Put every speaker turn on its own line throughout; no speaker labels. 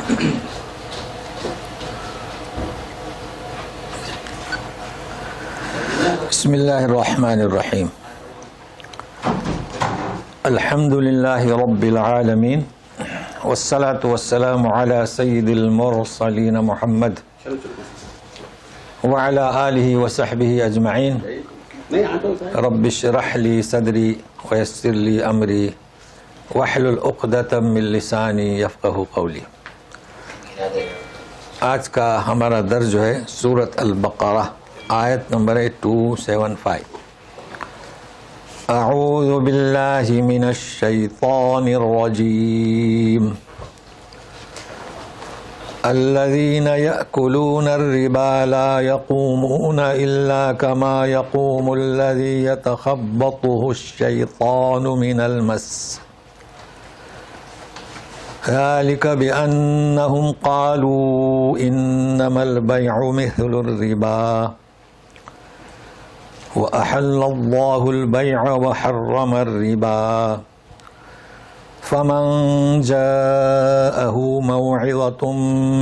بسم اللہ الرحمن الرحیم الحمد للہ رب العالمین والصلاة والسلام علی سید المرسلین محمد وعلی آلہ وصحبہ اجمعین رب اشرح لی صدری ویسر لی امری واحلل عقدۃ من لسانی یفقہوا قولی۔ آج کا ہمارا درس جو ہے سورۃ البقرہ، آیت نمبر 275۔ اعوذ باللہ من الشیطان الرجیم۔ الذین یأکلون الربا لا یقومون الا کما یقوم الذی یتخبطہ الشیطان من المس، ذلك بأنهم قالوا إنما البيع مثل الربا وأحل الله البيع وحرم الربا، فمن جاءه موعظة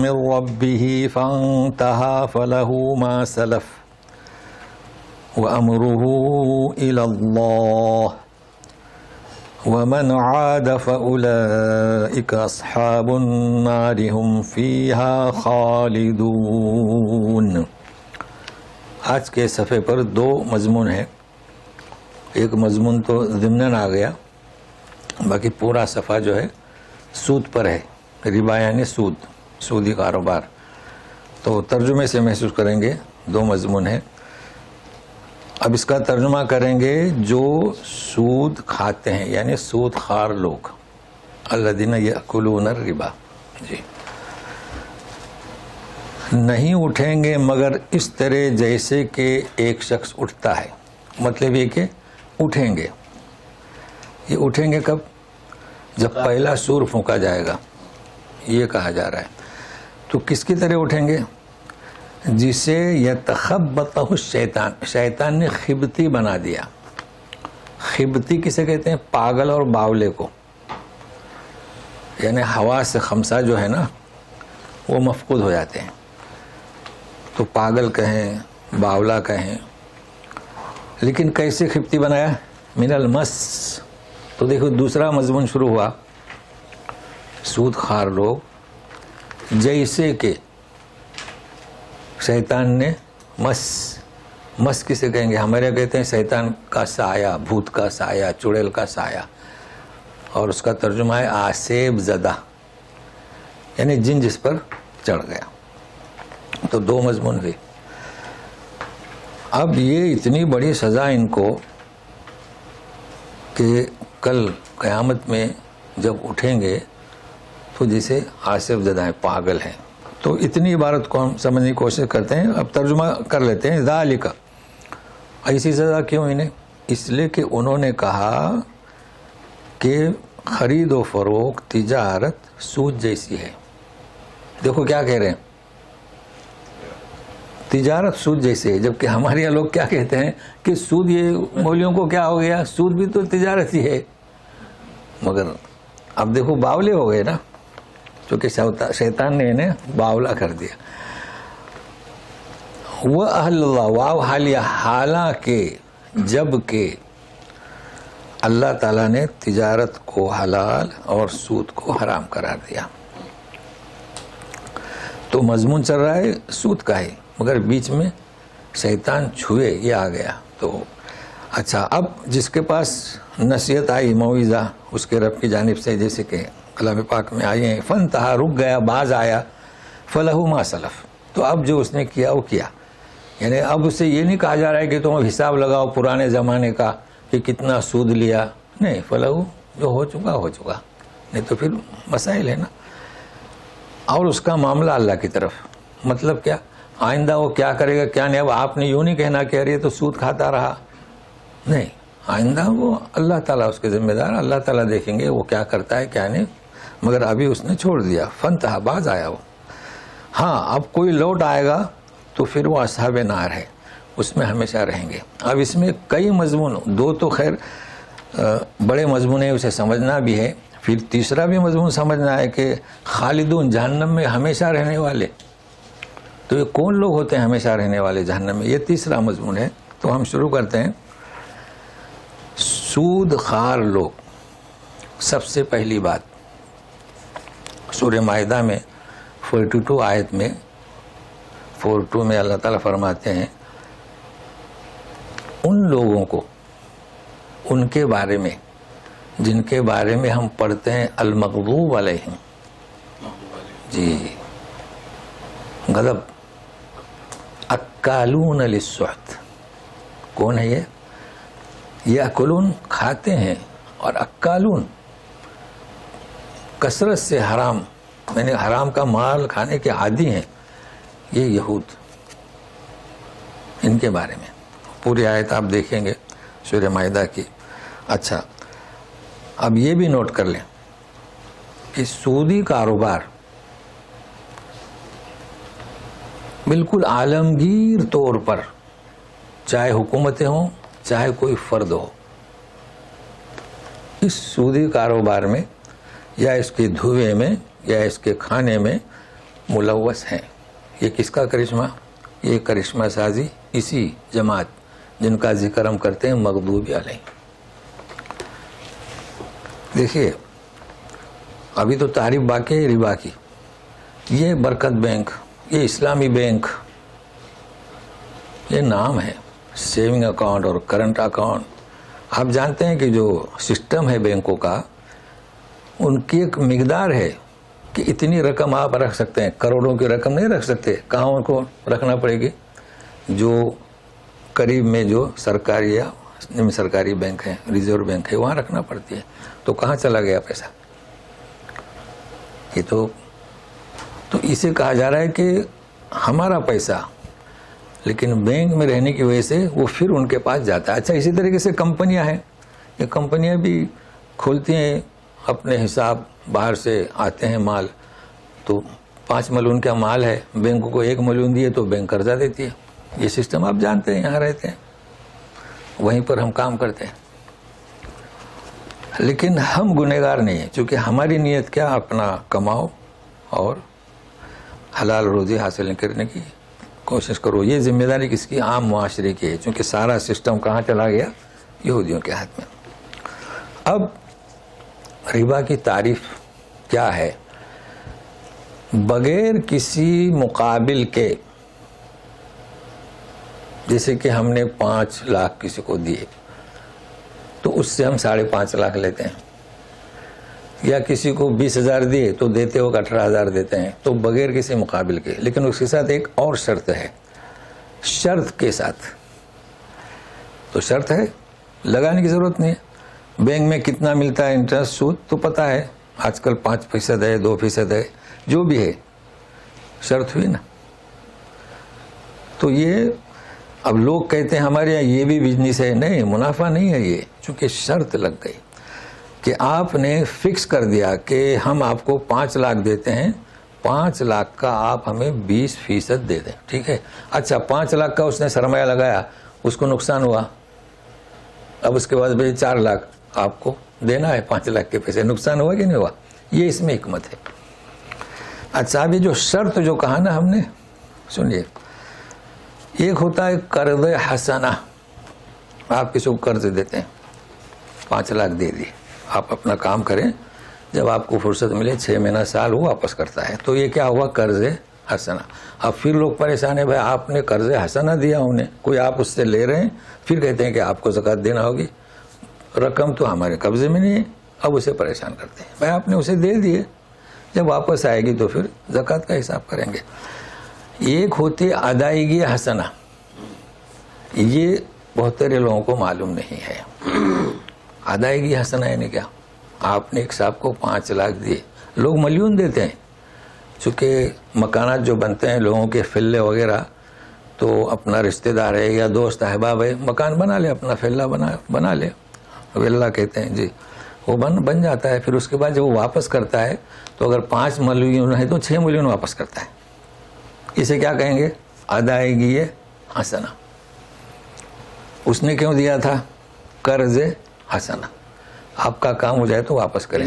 من ربه فانتهى فله ما سلف وأمره إلى الله ومن عاد فأولئك أصحاب النار هم فيها خالدون۔ آج کے صفحے پر دو مضمون ہیں، ایک مضمون تو ضمناً آ گیا، باقی پورا صفحہ جو ہے سود پر ہے، ربا یعنی سودی کاروبار۔ تو ترجمے سے محسوس کریں گے دو مضمون ہیں۔ اب اس کا ترجمہ کریں گے جو سود کھاتے ہیں، یعنی سود خوار لوگ، الذین یأکلون الربا، جی نہیں اٹھیں گے مگر اس طرح جیسے کہ ایک شخص اٹھتا ہے۔ مطلب یہ کہ اٹھیں گے، یہ اٹھیں گے کب؟ جب پہلا سور پھونکا جائے گا، یہ کہا جا رہا ہے۔ تو کس کی طرح اٹھیں گے؟ جسے یتخبطہ الشیطان، شیطان نے خبتی بنا دیا۔ خبتی کسے کہتے ہیں؟ پاگل اور باولے کو، یعنی حواس خمسہ جو ہے نا وہ مفقود ہو جاتے ہیں۔ تو پاگل کہیں، باولا کہیں، لیکن کیسے خبتی بنایا؟ من المس۔ تو دیکھو دوسرا مضمون شروع ہوا، سود خوار لوگ جیسے کہ شیطان نے مس کسے کہیں گے؟ ہمارے کہتے ہیں شیطان کا سایہ، بھوت کا سایہ، چڑیل کا سایہ، اور اس کا ترجمہ ہے آسیب زدہ، یعنی جن جس پر چڑھ گیا۔ تو دو مضمون ہوئے۔ اب یہ اتنی بڑی سزا ان کو کہ کل قیامت میں جب اٹھیں گے تو جسے آسیب زدہ ہیں، پاگل ہیں۔ تو اتنی عبارت کو ہم سمجھنے کی کوشش کرتے ہیں، اب ترجمہ کر لیتے ہیں۔ ذالک، ایسی سزا کیوں انہیں؟ اس لیے کہ انہوں نے کہا کہ خرید و فروخت تجارت سود جیسی ہے۔ دیکھو کیا کہہ رہے ہیں، تجارت سود جیسی ہے، جبکہ ہمارے یہاں لوگ کیا کہتے ہیں کہ سود، یہ مولویوں کو کیا ہو گیا، سود بھی تو تجارت ہی ہے۔ مگر اب دیکھو باولے ہو گئے نا، کیونکہ شیطان نے انہیں باولا کر دیا۔ وہ اہل اللہ، واو حالیہ، حالانکہ جب کہ اللہ تعالیٰ نے تجارت کو حلال اور سود کو حرام قرار دیا۔ تو مضمون چل رہا ہے سود کا ہی، مگر بیچ میں شیطان چھوئے، یہ آ گیا۔ تو اچھا، اب جس کے پاس نصیحت آئی، موعظہ اس کے رب کی جانب سے، جیسے کہ کلام پاک میں آئی ہیں، فنتہا، رک گیا، باز آیا، فلہ ما سلف، تو اب جو اس نے کیا وہ کیا۔ یعنی اب اسے یہ نہیں کہا جا رہا ہے کہ تم حساب لگاؤ پرانے زمانے کا کہ کتنا سود لیا، نہیں، فلہ جو ہو چکا ہو چکا، نہیں تو پھر مسائل ہے نا۔ اور اس کا معاملہ اللہ کی طرف، مطلب کیا، آئندہ وہ کیا کرے گا کیا نہیں۔ اب آپ نے یوں نہیں کہنا کہ ارے تو سود کھاتا رہا، نہیں، آئندہ وہ اللہ تعالیٰ اس کے ذمہ دار، اللہ تعالیٰ دیکھیں گے وہ کیا کرتا ہے کیا نہیں، مگر ابھی اس نے چھوڑ دیا، فنتہا، باز آیا وہ۔ ہاں، اب کوئی لوٹ آئے گا تو پھر وہ اصحاب نار ہے، اس میں ہمیشہ رہیں گے۔ اب اس میں کئی مضمون، دو تو خیر بڑے مضمون ہیں، اسے سمجھنا بھی ہے۔ پھر تیسرا بھی مضمون سمجھنا ہے کہ خالدون جہنم میں ہمیشہ رہنے والے، تو یہ کون لوگ ہوتے ہیں ہمیشہ رہنے والے جہنم میں؟ یہ تیسرا مضمون ہے. تو ہم شروع کرتے ہیں. سود خوار لوگ. سب سے پہلی بات سورہ مائدہ میں 42 آیت میں 42 میں اللہ تعالیٰ فرماتے ہیں ان لوگوں کو، ان کے بارے میں جن کے بارے میں ہم پڑھتے ہیں المغضوب علیہم، جی غضب، اکالون للسحت. کون ہے یہ؟ یاکلون کھاتے ہیں، اور اکالون کثرت سے حرام، یعنی حرام کا مال کھانے کے عادی ہیں یہ یہود. ان کے بارے میں پوری آیت آپ دیکھیں گے سورہ مائدہ کی. اچھا اب یہ بھی نوٹ کر لیں کہ سودی کاروبار بالکل عالمگیر طور پر، چاہے حکومتیں ہوں چاہے کوئی فرد ہو، اس سودی کاروبار میں یا اس کے دھوئے میں یا اس کے کھانے میں ملوث ہیں. یہ کس کا کرشمہ؟ یہ کرشمہ سازی اسی جماعت جن کا ذکر ہم کرتے ہیں مغضوب علیہ. دیکھیے ابھی تو تعریف باقی ہے ربا کی. یہ برکت بینک، یہ اسلامی بینک، یہ نام ہے. سیونگ اکاؤنٹ اور کرنٹ اکاؤنٹ، آپ جانتے ہیں کہ جو سسٹم ہے بینکوں کا، ان کی ایک مقدار ہے کہ اتنی رقم آپ رکھ سکتے ہیں. کروڑوں کی رقم نہیں رکھ سکتے. کہاں ان کو رکھنا پڑے گی؟ جو قریب میں جو سرکاری یا نیم سرکاری بینک ہے، ریزرو بینک ہے، وہاں رکھنا پڑتی ہے. تو کہاں چلا گیا پیسہ؟ یہ تو اسے کہا جا رہا ہے کہ ہمارا پیسہ لیکن بینک میں رہنے کی وجہ سے وہ پھر ان کے پاس جاتا ہے. اچھا اسی طریقے سے کمپنیاں ہیں، یہ کمپنیاں بھی کھولتی ہیں اپنے حساب، باہر سے آتے ہیں مال، تو 5 ملین کا مال ہے، بینک کو 1 ملین دیے تو بینک قرضہ دیتی ہے. یہ سسٹم آپ جانتے ہیں، یہاں رہتے ہیں، وہیں پر ہم کام کرتے ہیں. لیکن ہم گنہگار نہیں ہیں، چونکہ ہماری نیت کیا؟ اپنا کماؤ اور حلال روزی حاصل کرنے کی کوشش کرو. یہ ذمہ داری کس کی؟ عام معاشرے کی ہے، چونکہ سارا سسٹم کہاں چلا گیا؟ یہودیوں کے ہاتھ میں. اب ربا کی تعریف کیا ہے؟ بغیر کسی مقابل کے، جیسے کہ ہم نے 5 لاکھ کسی کو دیے تو اس سے ہم 5.5 لاکھ لیتے ہیں، یا کسی کو 20,000 دیے تو دیتے ہو 18,000 دیتے ہیں. تو بغیر کسی مقابل کے. لیکن اس کے ساتھ ایک اور شرط ہے. شرط کے ساتھ تو شرط ہے، لگانے کی ضرورت نہیں ہے. بینک میں کتنا ملتا ہے انٹرسٹ، سود تو پتا ہے، آج کل 5% ہے، 2% ہے، جو بھی ہے، شرط ہوئی نا. تو یہ اب لوگ کہتے ہیں ہمارے یہاں یہ بھی بزنس ہے. نہیں، منافع نہیں ہے یہ، چونکہ شرط لگ گئی کہ آپ نے فکس کر دیا کہ ہم آپ کو 5 لاکھ دیتے ہیں، 5 لاکھ کا آپ ہمیں 20% دے دیں. ٹھیک ہے. اچھا 5 لاکھ کا اس نے سرمایہ لگایا، اس کو نقصان ہوا، اب اس کے بعد بھائی 4 لاکھ آپ کو دینا ہے، 5 لاکھ کے پیسے. نقصان ہوا کہ نہیں ہوا؟ یہ اس میں حکمت ہے. اچھا ابھی جو شرط جو کہا نا ہم نے، سنیے، ایک ہوتا ہے قرض حسنہ. آپ کسی کو قرض دیتے ہیں، 5 لاکھ دے دیے، آپ اپنا کام کریں، جب آپ کو فرصت ملے 6 مہینہ سال وہ واپس کرتا ہے. تو یہ کیا ہوا؟ قرض حسنہ. اب پھر لوگ پریشان ہیں، بھائی آپ نے قرض حسنہ دیا انہیں، کوئی آپ اس سے لے رہے ہیں، پھر کہتے ہیں کہ آپ کو زکوٰۃ دینا ہوگی، رقم تو ہمارے قبضے میں نہیں ہے. اب اسے پریشان کرتے ہیں، بھائی آپ نے اسے دے دیے، جب واپس آئے گی تو پھر زکوٰۃ کا حساب کریں گے. ایک ہوتی ہے ادائیگی حسنہ. یہ بہت سارے لوگوں کو معلوم نہیں ہے. ادائیگی حسنہ یعنی کیا؟ آپ نے ایک صاحب کو 5 لاکھ دیے، لوگ ملین دیتے ہیں، چونکہ مکانات جو بنتے ہیں لوگوں کے فلے وغیرہ، تو اپنا رشتہ دار ہے یا دوست احباب ہے، مکان بنا لے، اپنا فلہ بنا لے، ویلا کہتے ہیں جی، وہ بن جاتا ہے. پھر اس کے بعد جب وہ واپس کرتا ہے تو اگر 5 ملین ہے تو 6 ملین واپس کرتا ہے. اسے کیا کہیں گے؟ ادائیگی حسنہ. اس نے کیوں دیا تھا؟ قرض حسنہ. آپ کا کام ہو جائے تو واپس کریں.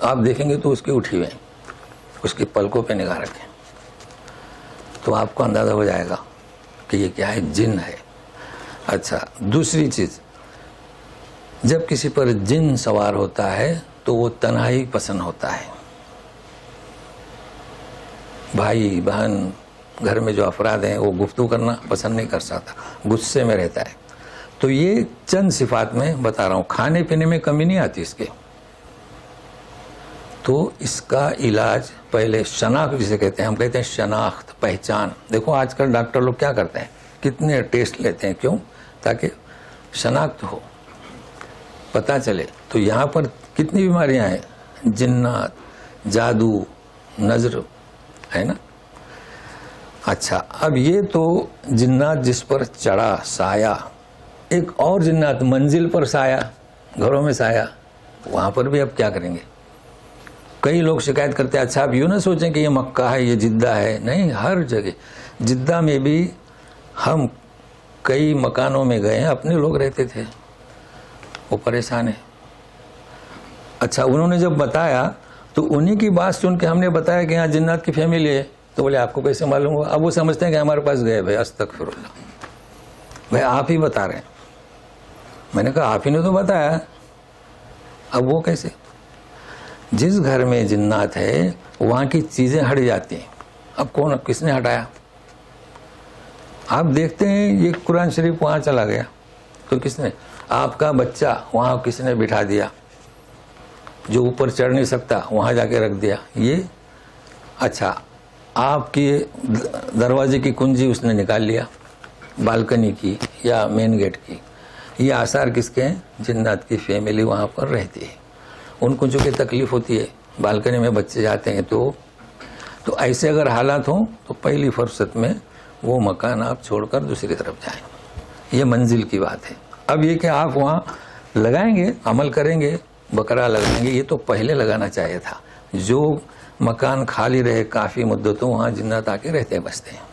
آپ دیکھیں گے تو اس کی اٹھی ہوئے ہیں, اس کی پلکوں پہ نگاہ رکھیں تو آپ کو اندازہ ہو جائے گا کہ یہ کیا ہے, جن ہے. اچھا, دوسری چیز, جب کسی پر جن سوار ہوتا ہے تو وہ تنہائی پسند ہوتا ہے. بھائی بہن گھر میں جو افراد ہیں وہ گفتگو کرنا پسند نہیں کر سکتا, غصے میں رہتا ہے. تو یہ چند صفات میں بتا رہا ہوں. کھانے پینے میں کمی نہیں آتی اس کے. تو اس کا علاج پہلے شناخت جسے کہتے ہیں, ہم کہتے ہیں شناخت, پہچان. دیکھو آج کل ڈاکٹر لوگ کیا کرتے ہیں, کتنے ٹیسٹ لیتے ہیں, کیوں؟ تاکہ شناخت ہو, پتہ چلے. تو یہاں پر کتنی بیماریاں ہیں, جنات, جادو, نظر, ہے نا. اچھا, اب یہ تو جنات جس پر چڑھا سایہ. ایک اور جنات منزل پر سایہ, گھروں میں سایہ, وہاں پر بھی اب کیا کریں گے. کئی لوگ شکایت کرتے ہیں, اچھا آپ یوں نہ سوچیں کہ یہ مکہ ہے, یہ جدہ ہے. نہیں, ہر جگہ. جدہ میں بھی ہم کئی مکانوں میں گئے ہیں, اپنے لوگ رہتے تھے, وہ پریشان ہیں. اچھا, انہوں نے جب بتایا تو انہی کی بات سن کے ہم نے بتایا کہ یہاں جنات کی فیملی ہے. تو بولے آپ کو کیسے معلوم ہوا؟ اب وہ سمجھتے ہیں کہ ہمارے پاس گئے. بھائی استغفر اللہ, بھائی آپ ہی بتا رہے ہیں. میں نے کہا آپ ہی نے تو بتایا. اب وہ کیسے؟ جس گھر میں جنات ہے وہاں کی چیزیں ہٹ جاتی ہیں. اب کون, اب کس نے ہٹایا؟ آپ دیکھتے ہیں یہ قرآن شریف وہاں چلا گیا تو کس نے؟ آپ کا بچہ وہاں کس نے بٹھا دیا, جو اوپر چڑھ نہیں سکتا وہاں جا کے رکھ دیا. یہ اچھا, آپ کی دروازے کی کنجی اس نے نکال لیا, بالکنی کی یا مین گیٹ کی. یہ آثار کس کے ہیں؟ جنات کی فیملی وہاں پر رہتی ہے. ان کو جو کہ تکلیف ہوتی ہے, بالکنی میں بچے جاتے ہیں تو ایسے اگر حالات ہوں تو پہلی فرصت میں وہ مکان آپ چھوڑ کر دوسری طرف جائیں. یہ منزل کی بات ہے. اب یہ کہ آپ وہاں لگائیں گے, عمل کریں گے, بکرا لگائیں گے, یہ تو پہلے لگانا چاہیے تھا. جو مکان خالی رہے کافی مدتوں, وہاں جنات آ کے رہتے بستے ہیں.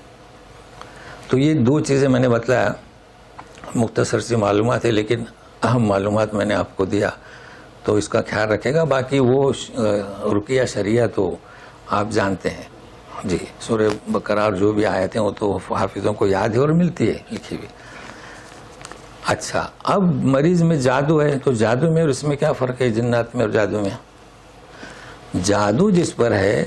تو یہ دو چیزیں میں نے بتلایا, مختصر سی معلومات ہے لیکن اہم معلومات میں نے آپ کو دیا, تو اس کا خیال رکھے گا. باقی وہ رقیہ شریعہ تو آپ جانتے ہیں جی, سورہ بقرہ اور جو بھی آیتیں وہ تو حافظوں کو یاد ہے اور ملتی ہے لکھی ہوئی. اچھا, اب مریض میں جادو ہے تو جادو میں اور اس میں کیا فرق ہے, جنات میں اور جادو میں؟ جادو جس پر ہے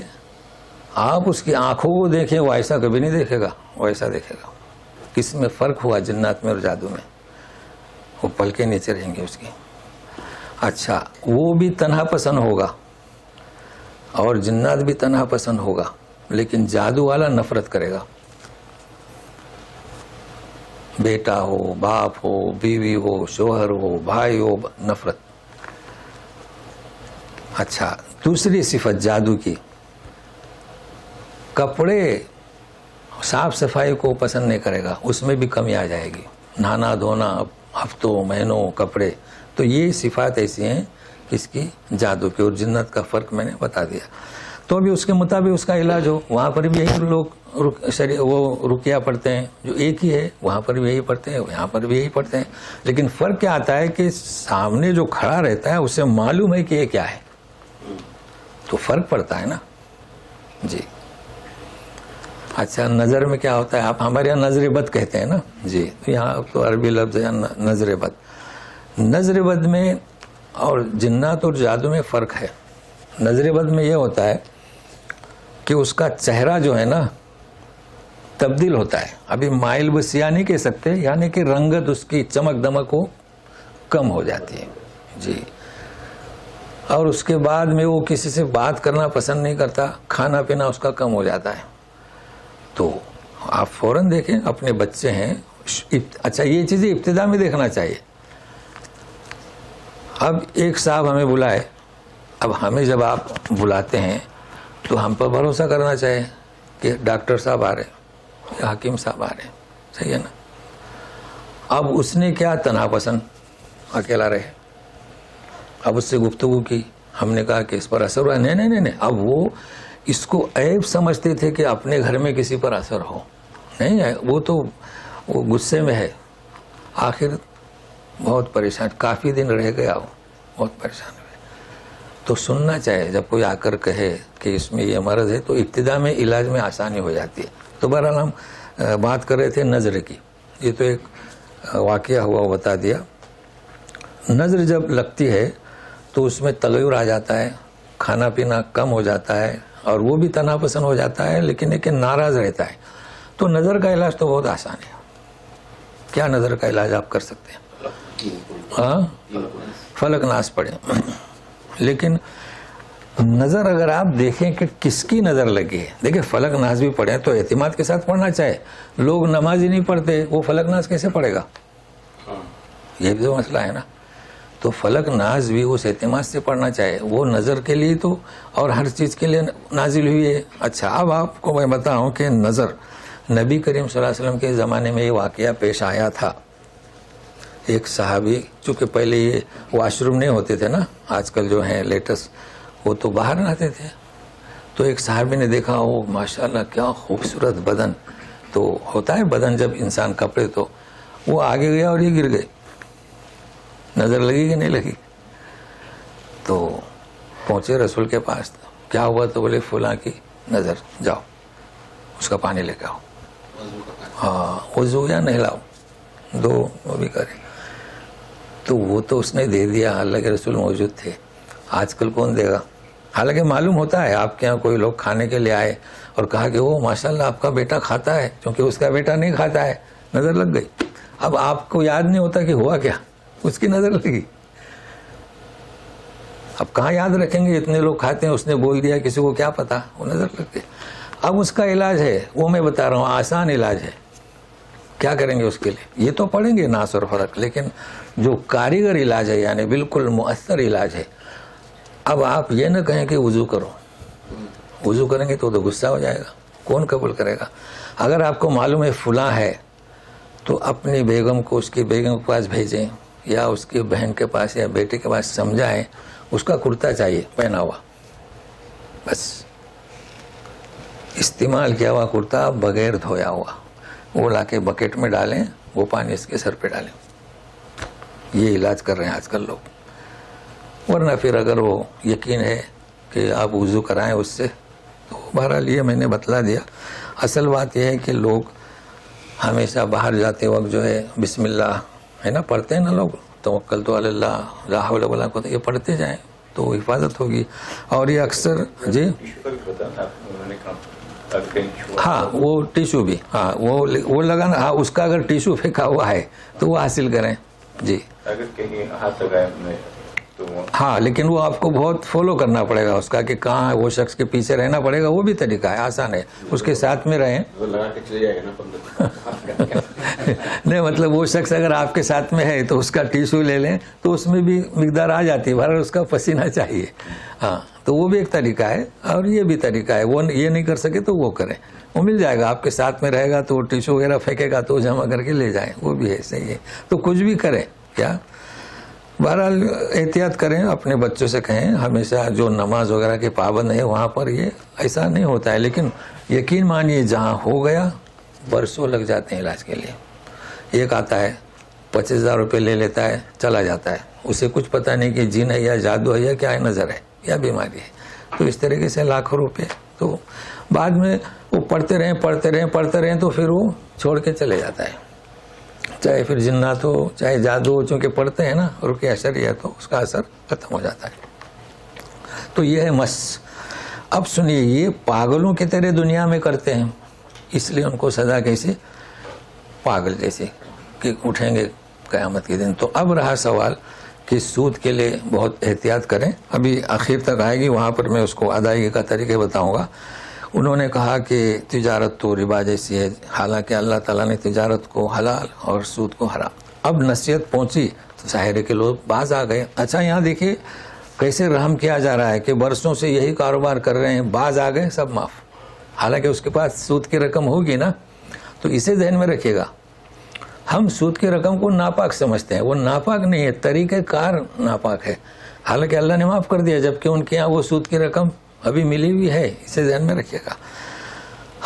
آپ اس کی آنکھوں کو دیکھیں وہ ایسا کبھی نہیں دیکھے گا, وہ ایسا دیکھے گا. کس میں فرق ہوا جنات میں اور جادو میں؟ وہ پلکیں نیچے رہیں گے اس کی. اچھا, وہ بھی تنہا پسند ہوگا اور جنات بھی تنہا پسند ہوگا, لیکن جادو والا نفرت کرے گا. بیٹا ہو, باپ ہو, بیوی ہو, شوہر ہو, بھائی ہو, نفرت. اچھا, دوسری صفت جادو کی, کپڑے صاف صفائی کو پسند نہیں کرے گا, اس میں بھی کمی آ جائے گی. نہانا دھونا ہفتوں مہینوں کپڑے, تو یہ صفات ایسی ہیں اس کی جادو کی. اور جنت کا فرق میں نے بتا دیا. تو ابھی اس کے مطابق اس کا علاج ہو. وہاں پر بھی یہی لوگ وہ رقیہ پڑھتے ہیں, جو ایک ہی ہے, وہاں پر بھی یہی پڑھتے ہیں, یہاں پر بھی یہی پڑھتے ہیں. لیکن فرق کیا آتا ہے کہ سامنے جو کھڑا رہتا ہے اسے معلوم ہے کہ یہ کیا ہے, تو فرق پڑتا ہے نا جی. اچھا, نظر میں کیا ہوتا ہے؟ آپ ہمارے یہاں نظر بد کہتے ہیں نا جی, یہاں تو عربی لفظ ہے نظر بد. نظر بد میں اور جنات اور جادو میں فرق ہے. نظر بد میں یہ ہوتا ہے کہ اس کا چہرہ جو ہے نا تبدیل ہوتا ہے. ابھی مائل و سیاہ نہیں کہہ سکتے, یعنی کہ رنگت اس کی چمک دمک وہ کم ہو جاتی ہے جی. اور اس کے بعد میں وہ کسی سے بات کرنا پسند نہیں کرتا, کھانا پینا اس کا کم ہو جاتا ہے. تو آپ فوراً دیکھیں, اپنے بچے ہیں. اچھا, یہ چیزیں ابتدا میں دیکھنا چاہیے. اب ایک صاحب ہمیں بلائے, اب ہمیں جب آپ بلاتے ہیں تو ہم پر بھروسہ کرنا چاہیے کہ ڈاکٹر صاحب آ رہے ہیں یا حکیم صاحب آ رہے ہیں, صحیح ہے نا. اب اس نے کیا, تنہا پسند, اکیلا رہے. اب اس سے گفتگو کی, ہم نے کہا کہ اس پر اثر ہوا. نہیں. اب وہ اس کو عیب سمجھتے تھے کہ اپنے گھر میں کسی پر اثر ہو. نہیں ہے, وہ تو وہ غصے میں ہے. آخر بہت پریشان, کافی دن رہ گیا, وہ بہت پریشان ہوئے. تو سننا چاہیے. جب کوئی آ کر کہے کہ اس میں یہ مرض ہے تو ابتدا میں علاج میں آسانی ہو جاتی ہے. تو بہرحال ہم بات کر رہے تھے نظر کی. یہ تو ایک واقعہ ہوا وہ بتا دیا. نظر جب لگتی ہے تو اس میں تغیر آ جاتا ہے, کھانا پینا کم ہو جاتا ہے, اور وہ بھی تنہا پسند ہو جاتا ہے, لیکن ایک ناراض رہتا ہے. تو نظر کا علاج تو بہت آسان ہے. کیا نظر کا علاج آپ کر سکتے ہیں؟ ہاں, فلک ناس پڑھیں. لیکن نظر اگر آپ دیکھیں کہ کس کی نظر لگی ہے, دیکھیں فلک ناس بھی پڑھیں تو اعتماد کے ساتھ پڑھنا چاہے. لوگ نماز ہی نہیں پڑھتے, وہ فلک ناس کیسے پڑھے گا؟ یہ بھی تو مسئلہ ہے نا. تو فلک ناز بھی اس اعتماد سے پڑھنا چاہے. وہ نظر کے لیے تو اور ہر چیز کے لیے نازل ہوئی ہے. اچھا, اب آپ کو میں بتاؤں کہ نظر نبی کریم صلی اللہ علیہ وسلم کے زمانے میں یہ واقعہ پیش آیا تھا. ایک صحابی, چونکہ پہلے یہ واش روم نہیں ہوتے تھے نا, آج کل جو ہیں لیٹسٹ, وہ تو باہر نہاتے تھے. تو ایک صحابی نے دیکھا, وہ ماشاءاللہ کیا خوبصورت بدن. تو ہوتا ہے بدن جب انسان کپڑے, تو وہ آگے گیا اور یہ گر گئے. نظر لگی کہ نہیں لگی؟ تو پہنچے رسول کے پاس, کیا ہوا؟ تو بولے فلاں کی نظر, جاؤ اس کا پانی لے کے آؤ. ہاں, وضو یا نہلاؤ, دو وہ بھی کرے. تو وہ تو اس نے دے دیا, اللہ کے رسول موجود تھے. آج کل کون دے گا؟ حالانکہ معلوم ہوتا ہے آپ کے یہاں کوئی لوگ کھانے کے لیے آئے اور کہا کہ وہ ماشاءاللہ آپ کا بیٹا کھاتا ہے, کیونکہ اس کا بیٹا نہیں کھاتا ہے, نظر لگ گئی. اب آپ کو یاد نہیں ہوتا کہ ہوا کیا, اس کی نظر لگی. اب کہاں یاد رکھیں گے, اتنے لوگ کھاتے ہیں, اس نے بول دیا, کسی کو کیا پتا, وہ نظر لگ گئی. اب اس کا علاج ہے, وہ میں بتا رہا ہوں, آسان علاج ہے. کیا کریں گے اس کے لیے؟ یہ تو پڑھیں گے ناس اور فرق, لیکن جو کاریگر علاج ہے, یعنی بالکل مؤثر علاج ہے. اب آپ یہ نہ کہیں کہ وضو کرو. وضو کریں گے تو غصہ ہو جائے گا, کون قبول کرے گا؟ اگر آپ کو معلوم ہے فلاں ہے, تو اپنی بیگم کو اس کی بیگم کے پاس بھیجیں, یا اس کی بہن کے پاس یا بیٹے کے پاس سمجھائیں. اس کا کرتا چاہیے پہنا ہوا, بس استعمال کیا ہوا کرتا بغیر دھویا ہوا, وہ لا کے بکیٹ میں ڈالیں, وہ پانی اس کے سر پہ ڈالیں. یہ علاج کر رہے ہیں آج کل لوگ. ورنہ پھر اگر وہ یقین ہے کہ آپ وضو کرائیں اس سے, تو بہرحال یہ میں نے بتلا دیا. اصل بات یہ ہے کہ لوگ ہمیشہ باہر جاتے وقت جو ہے بسم اللہ ہے نا پڑھتے ہیں نا لوگ, توکلت علی اللہ, لا حول ولا قوت, یہ پڑھتے جائیں تو حفاظت ہوگی. اور یہ اکثر جی ہاں وہ ٹیشو بھی, ہاں وہ لگانا, ہاں اس کا اگر ٹیشو پھینکا ہوا ہے تو وہ حاصل کریں جی.
اگر کہیں ہاتھ لگایا تو
ہاں, لیکن وہ آپ کو بہت فالو کرنا پڑے گا اس کا, کہ کہاں وہ شخص کے پیچھے رہنا پڑے گا. وہ بھی طریقہ ہے, آسان ہے, اس کے ساتھ میں رہیں.
لگا کے چلے جائے گا نا
نہیں مطلب وہ شخص اگر آپ کے ساتھ میں ہے تو اس کا ٹیشو لے لیں, تو اس میں بھی مقدار آ جاتی ہے, بہرحال اس کا پسینہ چاہیے. ہاں, تو وہ بھی ایک طریقہ ہے, اور یہ بھی طریقہ ہے. وہ یہ نہیں کر سکے تو وہ کریں, وہ مل جائے گا. آپ کے ساتھ میں رہے گا تو وہ ٹیشو وغیرہ پھینکے گا تو جمع کر کے لے جائیں, وہ بھی ہے, صحیح ہے. تو کچھ بھی کریں کیا, بہرحال احتیاط کریں. اپنے بچوں سے کہیں ہمیشہ جو نماز وغیرہ کے پابند ہے وہاں پر یہ ایسا نہیں ہوتا ہے, لیکن یقین مانیے جہاں ہو گیا برسوں لگ جاتے ہیں علاج کے لیے. ایک آتا ہے 25,000 روپے لے لیتا ہے, چلا جاتا ہے, اسے کچھ پتہ نہیں کہ جن ہے یا جادو ہے یا کیا ہے, نظر ہے یا بیماری ہے. تو اس طریقے سے لاکھوں روپے, تو بعد میں وہ پڑھتے رہیں تو پھر وہ چھوڑ کے چلے جاتا ہے. چاہے پھر جنات ہو چاہے جادو ہو, چونکہ پڑھتے ہیں نا, اور کے اثر ہے تو اس کا اثر ختم ہو جاتا ہے. تو یہ ہے مس. اب سنیے, یہ پاگلوں کی طرح دنیا میں کرتے ہیں, اس لیے ان کو سزا کیسے, پاگل جیسے کہ اٹھیں گے قیامت کے دن. تو اب رہا سوال کہ سود کے لیے بہت احتیاط کریں. ابھی آخر تک آئے گی, وہاں پر میں اس کو ادائیگی کا طریقہ بتاؤں گا. انہوں نے کہا کہ تجارت تو ربا جیسی ہے, حالانکہ اللہ تعالیٰ نے تجارت کو حلال اور سود کو حرام. اب نصیحت پہنچی تو ظاہر کے لوگ باز آ گئے. اچھا یہاں دیکھیے کیسے رحم کیا جا رہا ہے کہ برسوں سے یہی کاروبار کر رہے ہیں, باز آ گئے, سب معاف. حالانکہ اس کے پاس سود کی رقم ہوگی نا, تو اسے ذہن میں رکھیے گا. ہم سود کی رقم کو ناپاک سمجھتے ہیں, وہ ناپاک نہیں ہے, طریقہ کار ناپاک ہے. حالانکہ اللہ نے معاف کر دیا, جبکہ ان کے یہاں وہ سود کی رقم ابھی ملی ہوئی ہے, اسے ذہن میں رکھیے گا.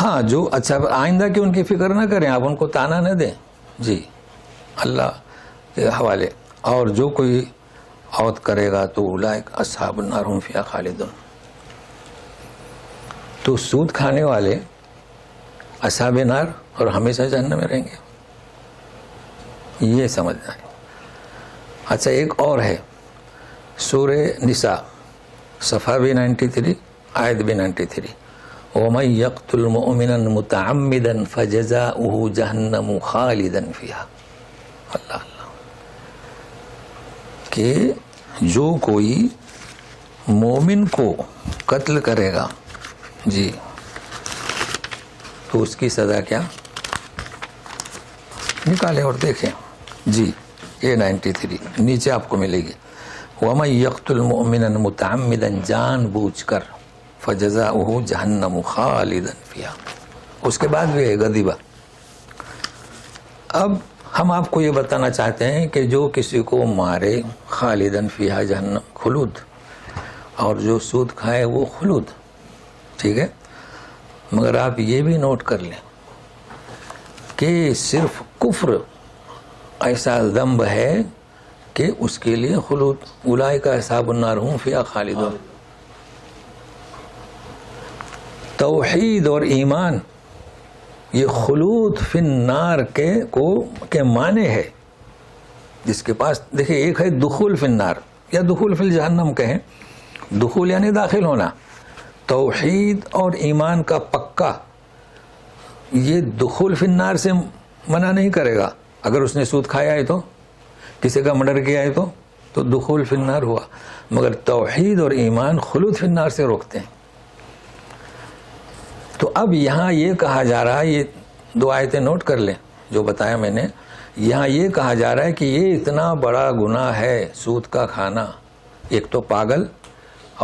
ہاں جو اچھا, آئندہ کی ان کی فکر نہ کریں, آپ ان کو تانا نہ دیں جی, اللہ کے حوالے. اور جو کوئی عود کرے گا تو اولئک اصحاب النار هم فیہا خالدون. تو سود کھانے والے اصحاب نار اور ہمیشہ جہنم میں رہیں گے، یہ سمجھنا ہے. اچھا ایک اور ہے سورہ نساء صفحہ بھی 93 آیت بھی 93 وَمَن يَقْتُلْ مُؤْمِنًا مُتَعَمِّدًا فَجَزَاؤُهُ جَهَنَّمُ خَالِدًا فِيهَا. اللہ اللہ کہ جو کوئی مومن کو قتل کرے گا جی تو اس کی سزا کیا نکالے اور دیکھیں جی یہ 93 نیچے آپ کو ملے گی. وَمَن يَقْتُلْ مُؤْمِنًا مُتَعَمِّدًا جان بوجھ کر فَجَزَاؤُهُ جَهَنَّمُ خَالِدًا فِيهَا. اس کے بعد بھی ہے غضبہ. اب ہم آپ کو یہ بتانا چاہتے ہیں کہ جو کسی کو مارے خالداً فیہا جہنم خلود، اور جو سود کھائے وہ خلود، ٹھیک ہے. مگر آپ یہ بھی نوٹ کر لیں کہ صرف کفر ایسا ذنب ہے کہ اس کے لیے خلود. اولئک اصحاب النار هم فیہا خالدون. توحید اور ایمان یہ خلود فی النار کے معنی ہے. جس کے پاس دیکھیں ایک ہے دخول فی النار یا دخول فی الجہنم کہیں، دخول یعنی داخل ہونا. توحید اور ایمان کا پکا یہ دخول فی النار سے منع نہیں کرے گا. اگر اس نے سود کھایا ہے تو کسی کا مرڈر کیا ہے تو دخول فی النار ہوا. مگر توحید اور ایمان خلود فی النار سے روکتے ہیں. تو اب یہاں یہ کہا جا رہا ہے، یہ دو آیتیں نوٹ کر لیں جو بتایا میں نے. یہاں یہ کہا جا رہا ہے کہ یہ اتنا بڑا گناہ ہے سود کا کھانا. ایک تو پاگل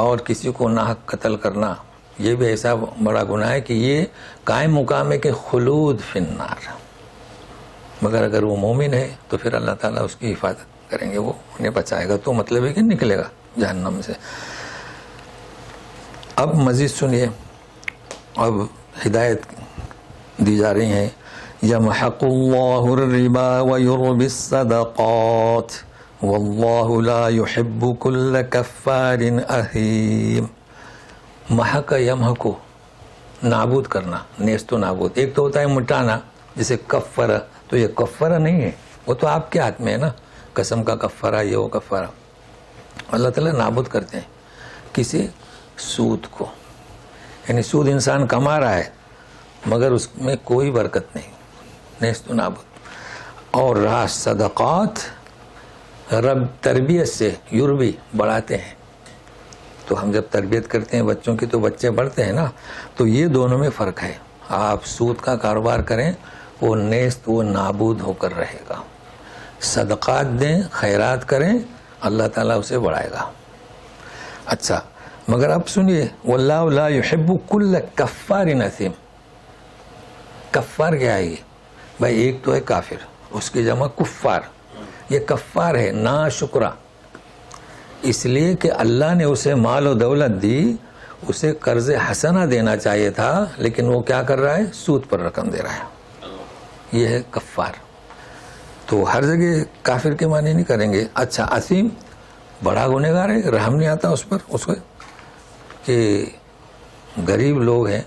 اور کسی کو ناحق قتل کرنا، یہ بھی ایسا بڑا گناہ ہے کہ یہ قائم مقام ہے کہ خلود فی النار. مگر اگر وہ مومن ہے تو پھر اللہ تعالیٰ اس کی حفاظت کریں گے، وہ انہیں بچائے گا. تو مطلب ہے کہ نکلے گا جہنم سے. اب مزید سنیے، اب ہدایت دی جا رہی ہیں. یمحق اللہ الربا ویربی الصدقات واللہ لا يحب کل کفار اثیم. محق یمحق نابود کرنا، نیست و نابود. ایک تو ہوتا ہے مٹانا جیسے کفرہ، تو یہ کفرہ نہیں ہے، وہ تو آپ کے ہاتھ میں ہے نا، قسم کا کفرہ یہ وہ کفرہ. اللہ تعالیٰ نابود کرتے ہیں کسی سود کو، یعنی سود انسان کما رہا ہے مگر اس میں کوئی برکت نہیں، نیست و نابود. اور رہا صدقات، رب تربیت سے یربی بڑھاتے ہیں. تو ہم جب تربیت کرتے ہیں بچوں کی تو بچے بڑھتے ہیں نا. تو یہ دونوں میں فرق ہے. آپ سود کا کاروبار کریں وہ نیست وہ نابود ہو کر رہے گا. صدقات دیں، خیرات کریں، اللہ تعالیٰ اسے بڑھائے گا. اچھا مگر اب سنیے، واللہ لا يحب کل کفار اثیم. کفار کیا ہے یہ بھائی؟ ایک تو ہے کافر، اس کی جمع کفار. یہ کفار ہے نا شکرہ، اس لیے کہ اللہ نے اسے مال و دولت دی، اسے قرض حسنہ دینا چاہیے تھا لیکن وہ کیا کر رہا ہے؟ سود پر رقم دے رہا ہے. یہ ہے کفار. تو ہر جگہ کافر کے معنی نہیں کریں گے. اچھا عظیم بڑا گنہگار ہے، رحم نہیں آتا اس پر، اس کو کہ غریب لوگ ہیں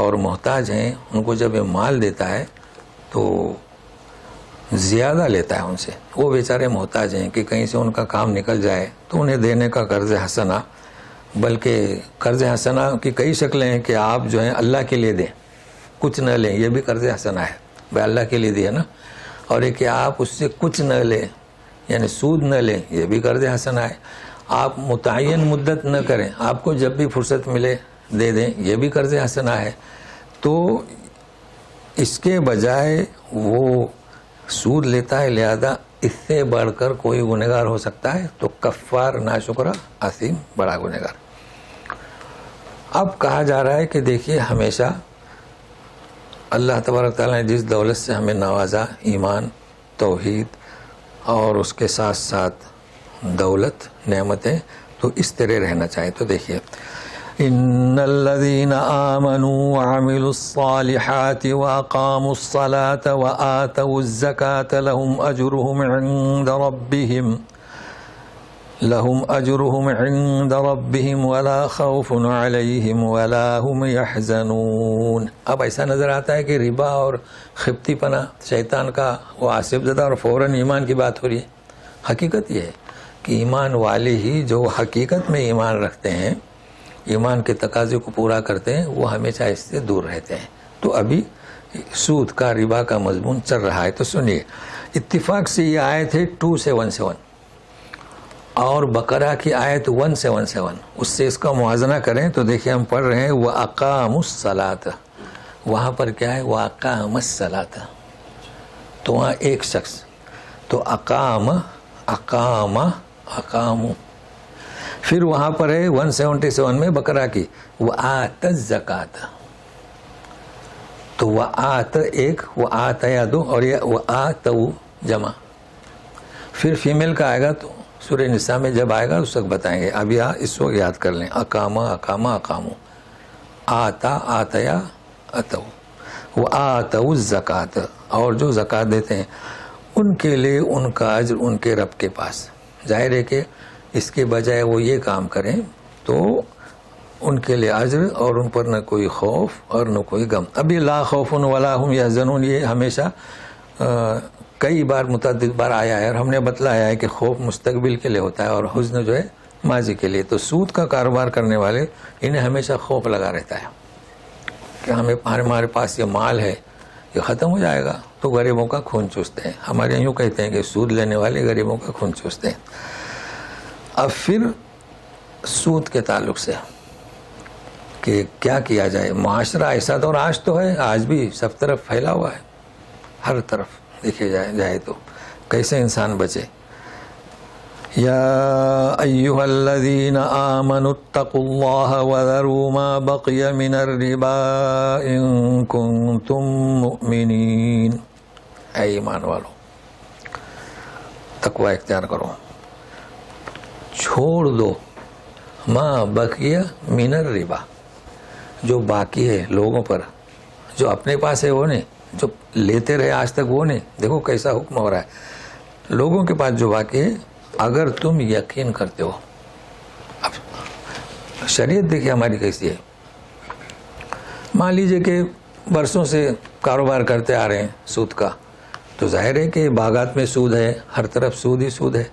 اور محتاج ہیں، ان کو جب یہ مال دیتا ہے تو زیادہ لیتا ہے ان سے. وہ بیچارے محتاج ہیں کہ کہیں سے ان کا کام نکل جائے تو انہیں دینے کا قرض حسنہ. بلکہ قرض حسنہ کی کئی شکلیں ہیں کہ آپ جو ہیں اللہ کے لیے دیں، کچھ نہ لیں، یہ بھی قرض حسنہ ہے بھائی، اللہ کے لیے دیا نا. اور ایک کہ آپ اس سے کچھ نہ لیں یعنی سود نہ لیں، یہ بھی قرض حسنہ ہے. آپ متعین مدت نہ کریں، آپ کو جب بھی فرصت ملے دے دیں، یہ بھی قرض حسنہ ہے. تو اس کے بجائے وہ سود لیتا ہے، لہذا اس سے بڑھ کر کوئی گنہگار ہو سکتا ہے. تو کفار ناشکرہ عظیم بڑا گنہگار. اب کہا جا رہا ہے کہ دیکھیے ہمیشہ اللہ تبارک تعالیٰ نے جس دولت سے ہمیں نوازا، ایمان، توحید اور اس کے ساتھ ساتھ دولت، نعمتیں، تو اس طرح رہنا چاہیے. تو دیکھیے ان الذين آمنوا وعملوا الصالحات واقاموا الصلاة وآتوا الزكاة لهم اجرهم عند ربهم لهم اجرهم عند ربهم ولا خوف عليهم ولا هم يحزنون. اب ایسا نظر آتا ہے کہ ربا اور خبتی پنا شیطان کا وہ آصف زدہ اور فوراً ایمان کی بات ہو رہی ہے. حقیقت یہ ہے کہ ایمان والے ہی جو حقیقت میں ایمان رکھتے ہیں، ایمان کے تقاضے کو پورا کرتے ہیں، وہ ہمیشہ اس سے دور رہتے ہیں. تو ابھی سود کا ربا کا مضمون چل رہا ہے. تو سنیے، اتفاق سے یہ آیت ہے 277 اور بقرہ کی آیت 177. اس سے اس کا موازنہ کریں تو دیکھیں ہم پڑھ رہے ہیں وَأَقَامُوا الصَّلَاةَ. وہاں پر کیا ہے؟ وَأَقَامَ الصَّلَاةَ. تو وہاں ایک شخص، تو اقاموا. پھر وہاں پر ہے 177 میں بقرہ کی وَآتَ الزَّكَاةَ. تو وَآتَ ایک، وَآتَ یا دو، اور یہ وَآتَو جمع. پھر فیمیل کا آئے گا تو سورہ نساء میں جب آئے گا اس وقت بتائیں گے. اب یہاں اس وقت یاد کر لیں، اقامو، آتا آتیا اتو، وآتو الزکاۃ. اور جو زکوٰۃ دیتے ہیں ان کے لیے ان کا اجر ان کے رب کے پاس. ظاہر ہے کہ اس کے بجائے وہ یہ کام کریں تو ان کے لیے اجر اور ان پر نہ کوئی خوف اور نہ کوئی غم. اب یہ لا خوف ولا هم يحزنون یہ ہمیشہ کئی بار متعدد بار آیا ہے، اور ہم نے بتلایا ہے کہ خوف مستقبل کے لیے ہوتا ہے اور حزن جو ہے ماضی کے لیے. تو سود کا کاروبار کرنے والے انہیں ہمیشہ خوف لگا رہتا ہے کہ ہمارے پاس یہ مال ہے، یہ ختم ہو جائے گا، تو غریبوں کا خون چوستے ہیں. ہمارے یوں کہتے ہیں کہ سود لینے والے غریبوں کا خون چوستے ہیں. اب پھر سود کے تعلق سے کہ کیا کیا جائے. معاشرہ ایسا دور آج تو ہے، آج بھی سب طرف پھیلا ہوا ہے، ہر طرف دیکھے جائے تو کیسے انسان بچے. یا ایھا الذین آمنوا اتقوا اللہ وذروا ما بقی من الربا ان کنتم مؤمنین. اے ایمان والو، تقوی اختیار کرو، چھوڑ دو ما بقی من الربا، جو باقی ہے لوگوں پر، جو اپنے پاس ہے وہ نہیں، جو لیتے رہے آج تک وہ نہیں. دیکھو کیسا حکم ہو رہا ہے، لوگوں کے پاس جو باقی ہے اگر تم یقین کرتے ہو. اب شریعت دیکھیے ہماری کیسی ہے. مان لیجئے کہ برسوں سے کاروبار کرتے آ رہے ہیں سود کا، تو ظاہر ہے کہ باغات میں سود ہے، ہر طرف سود ہی سود ہے.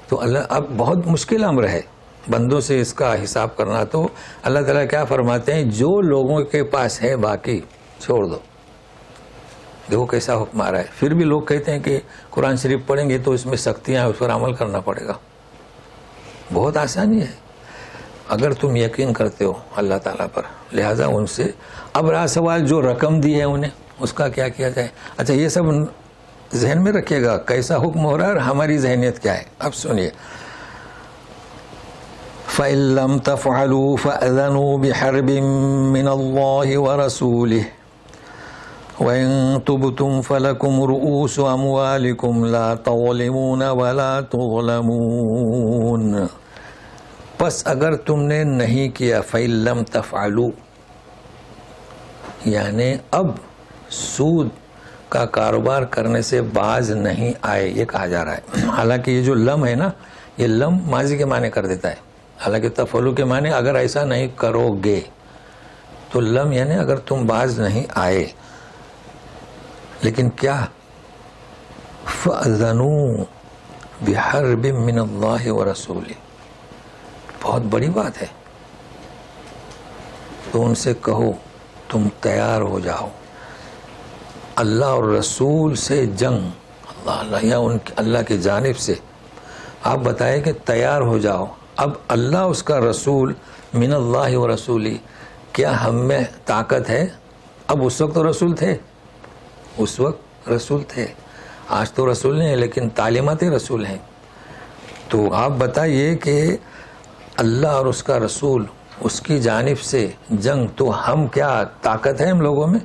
تو اللہ اب بہت مشکل امر ہے بندوں سے اس کا حساب کرنا. تو اللہ تعالیٰ کیا فرماتے ہیں، جو لوگوں کے پاس ہے باقی چھوڑ دو. دیکھو کیسا حکم آ رہا ہے. پھر بھی لوگ کہتے ہیں کہ قرآن شریف پڑھیں گے تو اس میں سختیاں ہیں، اس پر عمل کرنا پڑے گا. بہت آسانی ہے اگر تم یقین کرتے ہو اللہ تعالیٰ پر. لہٰذا ان سے اب رہا سوال جو رقم دی ہے انہیں، اس کا کیا کیا جائے. اچھا یہ سب ذہن میں رکھیے گا کیسا حکم ہو رہا ہے اور ہماری ذہنیت کیا ہے. اب سنیے، فَإِن لَّمْ تَفْعَلُوا فَأْذَنُوا بِحَرْبٍ مِّنَ اللَّهِ وَرَسُولِهِ وَإِن تُبْتُمْ فَلَكُمْ رُءُوسُ أَمْوَالِكُمْ لَا تَظْلِمُونَ وَلَا تُظْلَمُونَ. پس اگر تم نے نہیں کیا، فَإِن لَّمْ تَفْعَلُوا یعنی اب سود کا کاروبار کرنے سے باز نہیں آئے، یہ کہا جا رہا ہے. حالانکہ یہ جو لم ہے نا، یہ لم ماضی کے معنی کر دیتا ہے. حالانکہ تفعلوا کے معنی اگر ایسا نہیں کرو گے، تو لم یعنی اگر تم باز نہیں آئے. لیکن کیا، فَأْذَنُوا بِحَرْبٍ مِّنَ اللَّهِ وَرَسُولِهِ، بہت بڑی بات ہے. تو ان سے کہو تم تیار ہو جاؤ اللہ اور رسول سے جنگ. اللہ یا اللہ کی جانب سے آپ بتائیں کہ تیار ہو جاؤ. اب اللہ اس کا رسول، من اللہ و رسولی، کیا ہم میں طاقت ہے؟ اب اس وقت تو رسول تھے، اس وقت رسول تھے، آج تو رسول نہیں ہے لیکن تعلیمات رسول ہیں. تو آپ بتائیے کہ اللہ اور اس کا رسول، اس کی جانب سے جنگ، تو ہم کیا طاقت ہے ہم لوگوں میں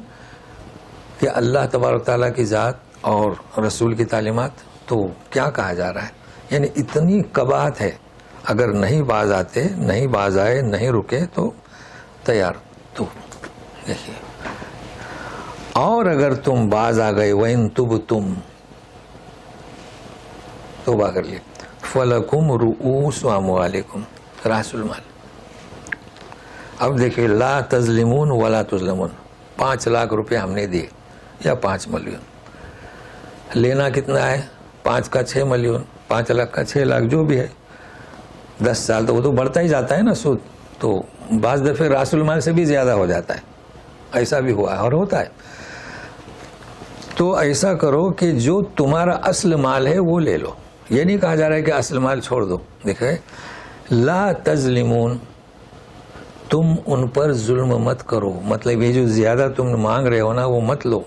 کہ اللہ تبارک تعالیٰ کی ذات اور رسول کی تعلیمات. تو کیا کہا جا رہا ہے، یعنی اتنی قباحت ہے. اگر نہیں باز آتے، نہیں باز آئے، نہیں رکے تو تیار. تو دیکھیے، اور اگر تم باز آ گئے، وَإِن تُبْتُمْ توبہ کر لیے، فلکم رؤوس اموالکم، راس المال. اب دیکھیں لا تظلمون ولا تظلمون، 5 لاکھ روپے ہم نے دیے یا 5 ملین، لینا کتنا ہے 5 کا 6 ملین، 5 لاکھ کا 6 لاکھ جو بھی ہے، 10 سال تو وہ تو بڑھتا ہی جاتا ہے نا سود، تو بعض دفعے راس المال سے بھی زیادہ ہو جاتا ہے، ایسا بھی ہوا ہے اور ہوتا ہے. تو ایسا کرو کہ جو تمہارا اصل مال ہے وہ لے لو، یہ نہیں کہا جا رہا ہے کہ اصل مال چھوڑ دو. دیکھیں لا تظلمون، تم ان پر ظلم مت کرو، مطلب یہ جو زیادہ تم مانگ رہے ہو نا وہ مت لو.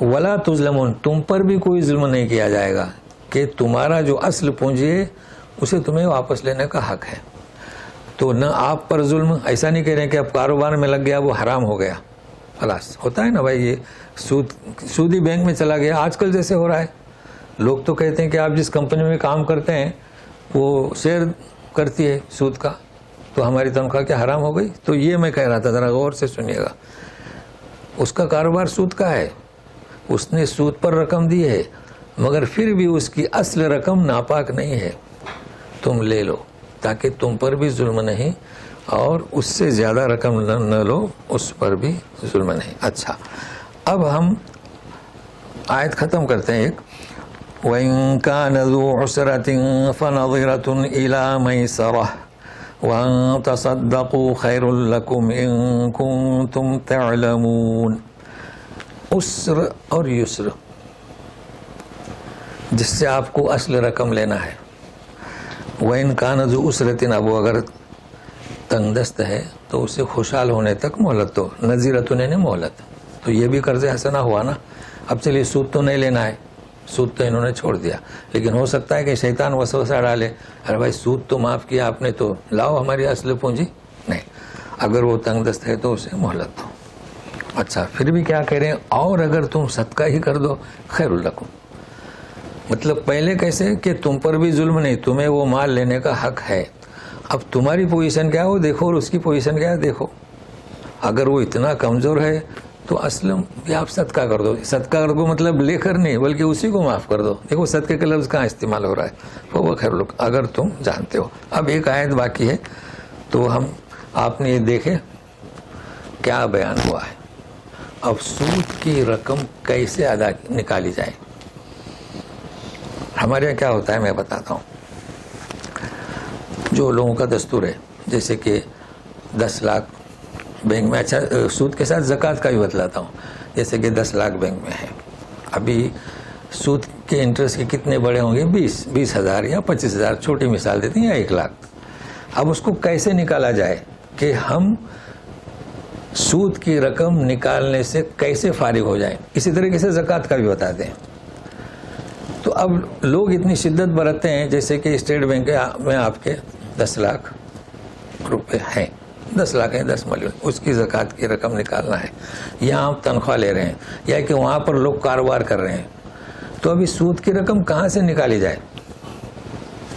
ولا تظلمون، تم پر بھی کوئی ظلم نہیں کیا جائے گا کہ تمہارا جو اصل پونجی ہے اسے تمہیں واپس لینے کا حق ہے. تو نہ آپ پر ظلم، ایسا نہیں کہہ رہے کہ اب کاروبار میں لگ گیا وہ حرام ہو گیا، خلاص ہوتا ہے نا بھائی، یہ سودی بینک میں چلا گیا آج کل جیسے ہو رہا ہے. لوگ تو کہتے ہیں کہ آپ جس کمپنی میں کام کرتے ہیں وہ شیئر کرتی ہے سود کا، تو ہماری تنخواہ کیا حرام ہو گئی؟ تو یہ میں کہہ رہا تھا، ذرا غور سے سنیے گا. اس کا کاروبار سود کا ہے، اس نے سود پر رقم دی ہے، مگر پھر بھی اس کی اصل رقم ناپاک نہیں ہے، تم لے لو تاکہ تم پر بھی ظلم نہیں اور اس سے زیادہ رقم نہ لو، اس پر بھی ظلم نہیں. اچھا اب ہم آیت ختم کرتے ہیں. ایک وَإِن كَانَ ذُو عُسْرَةٍ فَنَظِرَةٌ إِلَى مَيْسَرَةٍ وَأَن تَصَدَّقُوا خَيْرٌ لَكُمْ إِن كُنتُمْ تَعْلَمُونَ. عسر اور یسر، جس سے آپ کو اصل رقم لینا ہے. وَإِن كَانَ ذُو عُسْرَةٍ، اب وہ اگر تنگ دست ہے تو اسے خوشحال ہونے تک مہلت دو. نذیرۃ یعنی مہلت، تو یہ بھی قرض حسنہ ہوا نا. اب چلیے سود تو نہیں لینا ہے، سود تو انہوں نے چھوڑ دیا، لیکن ہو سکتا ہے کہ شیطان وسوسہ ڈالے، ارے بھائی سود تو معاف کیا آپ نے تو لاؤ ہماری اصل پونجی. نہیں، اگر وہ تنگ دست ہے تو اسے مہلت دو. اچھا پھر بھی کیا کہہ رہے ہیں، اور اگر تم صدقہ ہی کر دو خیر لکم. مطلب پہلے کیسے کہ تم پر بھی ظلم نہیں، تمہیں وہ مال لینے کا حق ہے. اب تمہاری پوزیشن کیا ہو دیکھو اور اس کی پوزیشن کیا ہے دیکھو. اگر وہ اتنا کمزور ہے تو اسلم یا آپ صدقہ کر دو. صدقہ کر دو مطلب لے کر نہیں بلکہ اسی کو معاف کر دو. دیکھو صدقے کا لفظ کہاں استعمال ہو رہا ہے، وہ خیر لکم اگر تم جانتے ہو. اب ایک آیت باقی ہے تو ہم آپ نے یہ دیکھے کیا بیان ہوا ہے. اب سود کی رقم کیسے ادا نکالی جائے. ہمارے یہاں کیا ہوتا ہے میں بتاتا ہوں. جو لوگوں کا دستور ہے جیسے کہ 10 لاکھ بینک میں، اچھا سود کے ساتھ زکوٰۃ کا بھی بتلاتا ہوں. جیسے کہ 10 لاکھ بینک میں ہے، ابھی سود کے انٹرسٹ کے کتنے بڑے ہوں گے، 20,000 یا 25,000، چھوٹی مثال دیتے ہیں، یا 1 لاکھ. اب اس کو کیسے نکالا جائے کہ ہم سود کی رقم نکالنے سے کیسے فارغ ہو جائیں. اسی طریقے سے زکوٰۃ کا بھی بتاتے ہیں. تو اب لوگ اتنی شدت برتتے ہیں جیسے کہ اسٹیٹ بینک میں آپ کے 10 لاکھ روپے ہیں، 10 لاکھ ہیں، 10 ملین، اس کی زکوٰۃ کی رقم نکالنا ہے. یہاں آپ تنخواہ لے رہے ہیں یا کہ وہاں پر لوگ کاروبار کر رہے ہیں، تو ابھی سود کی رقم کہاں سے نکالی جائے.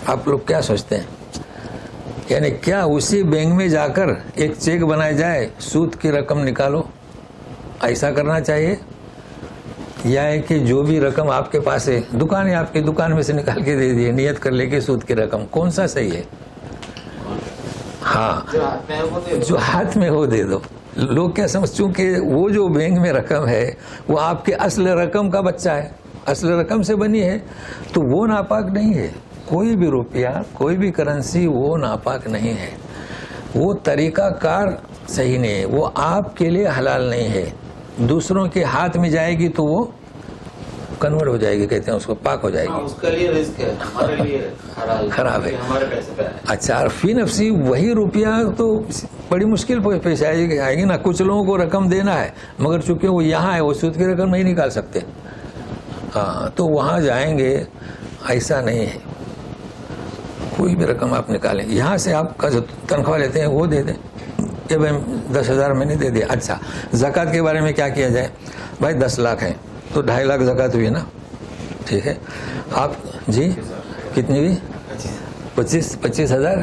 آپ لوگ کیا سوچتے ہیں، یعنی کیا اسی بینک میں جا کر ایک چیک بنایا جائے سود کی رقم نکالو، ایسا کرنا چاہیے، یا ہے کہ جو بھی رقم آپ کے پاس ہے دکان ہے آپ کی دکان میں سے نکال کے دے دیے، نیت کر لے کے سود کی رقم، کون سا صحیح ہے؟ ہاں جو ہاتھ میں ہو دے دو. لوگ کیا سمجھ، چونکہ وہ جو بینک میں رقم ہے وہ آپ کے اصل رقم کا بچہ ہے، اصل رقم سے بنی ہے، تو وہ ناپاک نہیں ہے. کوئی بھی روپیہ، کوئی بھی کرنسی وہ ناپاک نہیں ہے. وہ طریقہ کار صحیح نہیں ہے، وہ آپ کے لیے حلال نہیں ہے. دوسروں کے ہاتھ میں جائے گی تو وہ کنورٹ ہو جائے گی، کہتے ہیں اس کو پاک ہو جائے گی.
اس کے لیے رزق ہے، ہمارے لیے
خراب ہے.
ہمارے پیسے پہ ہے.
اچھا فی نفسی وہی روپیہ تو بڑی مشکل پیش آئے گی نا. کچھ لوگوں کو رقم دینا ہے مگر چونکہ وہ یہاں ہے وہ سود کی رقم نہیں نکال سکتے، ہاں تو وہاں جائیں گے. ایسا نہیں ہے، کوئی بھی رقم آپ نکالیں، یہاں سے آپ کا جو تنخواہ لیتے ہیں وہ دے دیں کہ بھائی 10,000 میں نے دے دیا. اچھا زکوٰۃ کے بارے میں کیا کیا جائے. بھائی 10 لاکھ ہیں تو 2.5 لاکھ زکوٰۃ ہوئی نا، ٹھیک ہے. آپ جی کتنی ہوئی، 25,000.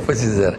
25,000,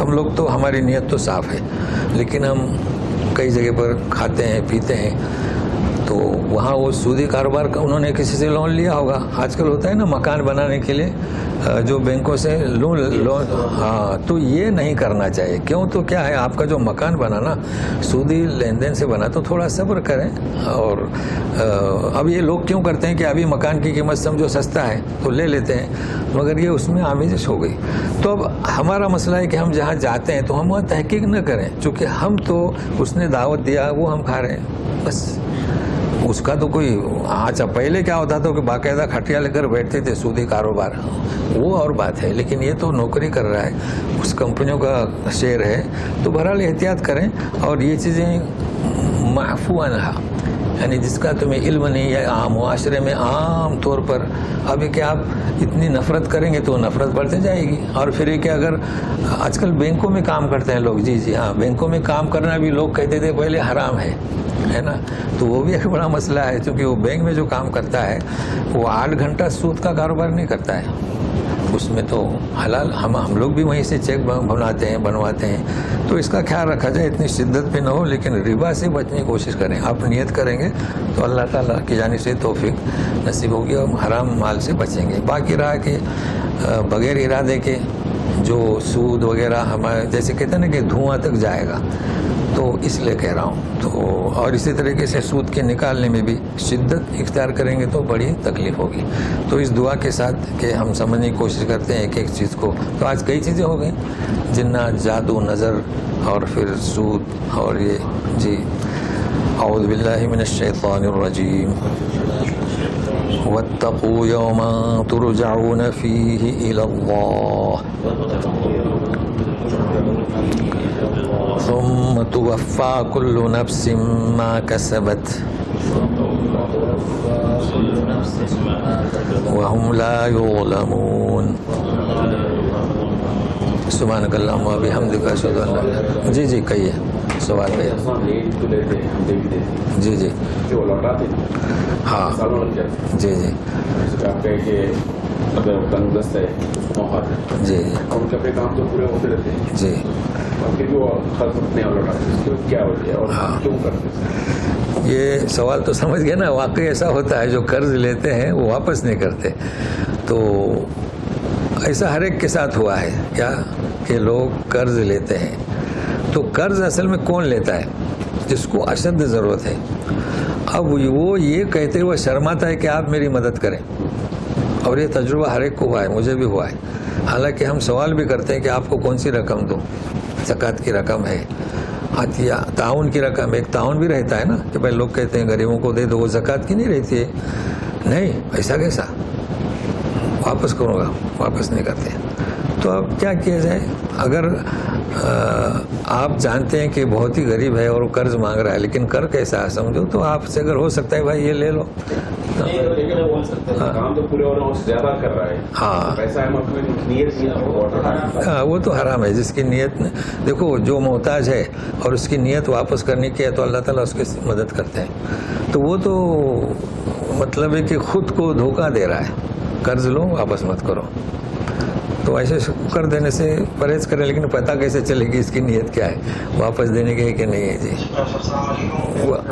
ہم لوگ تو ہماری نیت تو صاف ہے، لیکن ہم کئی جگہ پر کھاتے ہیں پیتے ہیں، تو وہاں وہ سودی کاروبار کا انہوں نے کسی سے لون لیا ہوگا. آج کل ہوتا ہے نا مکان بنانے کے لیے جو بینکوں سے لون ہاں، تو یہ نہیں کرنا چاہیے. کیوں؟ تو کیا ہے، آپ کا جو مکان بنا نا سودی لین دین سے بنا، تو تھوڑا صبر کریں. اور اب یہ لوگ کیوں کرتے ہیں کہ ابھی مکان کی قیمت سمجھو سستا ہے تو لے لیتے ہیں، مگر یہ اس میں آمیزش ہو گئی. تو اب ہمارا مسئلہ ہے کہ ہم جہاں جاتے ہیں تو ہم وہاں تحقیق نہ کریں، چونکہ ہم تو اس نے دعوت دیا وہ ہم کھا رہے ہیں بس. اس کا تو کوئی اچھا پہلے کیا ہوتا تھا کہ باقاعدہ کھٹیا لے کر بیٹھتے تھے سودی کاروبار، وہ اور بات ہے. لیکن یہ تو نوکری کر رہا ہے، اس کمپنیوں کا شیئر ہے، تو بہرحال احتیاط کریں. اور یہ چیزیں معفو عنہا، یعنی جس کا تمہیں علم نہیں ہے، عام معاشرے میں عام طور پر ابھی کہ آپ اتنی نفرت کریں گے تو نفرت بڑھتے جائے گی. اور پھر یہ کہ اگر آج کل بینکوں میں کام کرتے ہیں لوگ، جی ہاں، بینکوں میں کام کرنا بھی لوگ کہتے تھے پہلے حرام ہے نا، تو وہ بھی ایک بڑا مسئلہ ہے. کیونکہ وہ بینک میں جو کام کرتا ہے وہ 8 گھنٹہ سود کا کاروبار نہیں کرتا ہے، اس میں تو حلال. ہم لوگ بھی وہیں سے چیک بنواتے ہیں. تو اس کا خیال رکھا جائے، اتنی شدت پہ نہ ہو، لیکن ربا سے بچنے کی کوشش کریں. آپ نیت کریں گے تو اللہ تعالیٰ کی جانب سے توفیق نصیب ہوگی اور حرام مال سے بچیں گے. باقی رہا کہ بغیر ارادے کے جو سود وغیرہ ہمارے جیسے کہتے ہیں نا کہ دھواں تک جائے گا، تو اس لیے کہہ رہا ہوں. تو اور اسی طریقے سے سود کے نکالنے میں بھی شدت اختیار کریں گے تو بڑی تکلیف ہوگی. تو اس دعا کے ساتھ کہ ہم سمجھنے کی کوشش کرتے ہیں ایک چیز کو. تو آج کئی چیزیں ہو گئی، جنات، جادو، نظر، اور پھر سود، اور یہ جی اعوذ باللہ من الشیطان الرجیم واتقوا یوما ترجعون فیہ الی اللہ ثم توفى كل نفس ما كسبت وهم لا يظلمون. سبحانك اللهم وبحمدك اشهد ان لا اله الا انت. جی کہیے سوال ہے. جی
وہ لوٹاتے
ہاں
سالوں لگ جاتے.
جی
آپ کہیں کہ اگر تنگست ہے اس کو موقع ہے،
جی
اور ان کے اپنے کام تو پورے ہوتے رہتے ہیں،
جی
اور پھر وہ خرچ اپنے اور لوٹاتے ہیں. اس کو کیا وجہ ہے اور کیوں کرتے ہیں؟
یہ سوال تو سمجھ گئے نا. واقعی ایسا ہوتا ہے جو قرض لیتے ہیں وہ واپس نہیں کرتے. تو ایسا ہر ایک کے ساتھ ہوا ہے کیا کہ لوگ قرض لیتے ہیں. تو قرض اصل میں کون لیتا ہے؟ جس کو اشد ضرورت ہے. اب وہ یہ کہتے ہوئے شرماتا ہے کہ آپ میری مدد کریں. اور یہ تجربہ ہر ایک کو ہوا ہے، مجھے بھی ہوا ہے. حالانکہ ہم سوال بھی کرتے ہیں کہ آپ کو کون سی رقم دوں، زکوٰۃ کی رقم ہے، عطیہ تعاون کی رقم. ایک تعاون بھی رہتا ہے نا کہ بھائی لوگ کہتے ہیں غریبوں کو دے دو، وہ زکوٰۃ کی نہیں رہتی ہے. نہیں، ایسا کیسا واپس کروں گا، واپس نہیں کرتے. تو اب کیا کیا جائے؟ اگر آپ جانتے ہیں کہ بہت ہی غریب ہے اور وہ قرض مانگ رہا ہے، لیکن کر کیسا ہے سمجھو، تو آپ سے اگر ہو سکتا ہے بھائی یہ لے لو.
کام تو پورے ہونا اس سے زیادہ کر رہا ہے.
ہاں
پیسہ ہم اپنی نیت
ہاں وہ تو حرام ہے. جس کی نیت دیکھو، جو محتاج ہے اور اس کی نیت واپس کرنے کی ہے تو اللہ تعالیٰ اس کی مدد کرتے ہیں. تو وہ تو مطلب ہے کہ خود کو دھوکہ دے رہا ہے. قرض لو، واپس مت کرو. تو ایسے کر دینے سے پرہیز کریں. لیکن پتہ کیسے چلے گی اس کی نیت کیا ہے، واپس دینے کی ہے کہ نہیں ہے. جی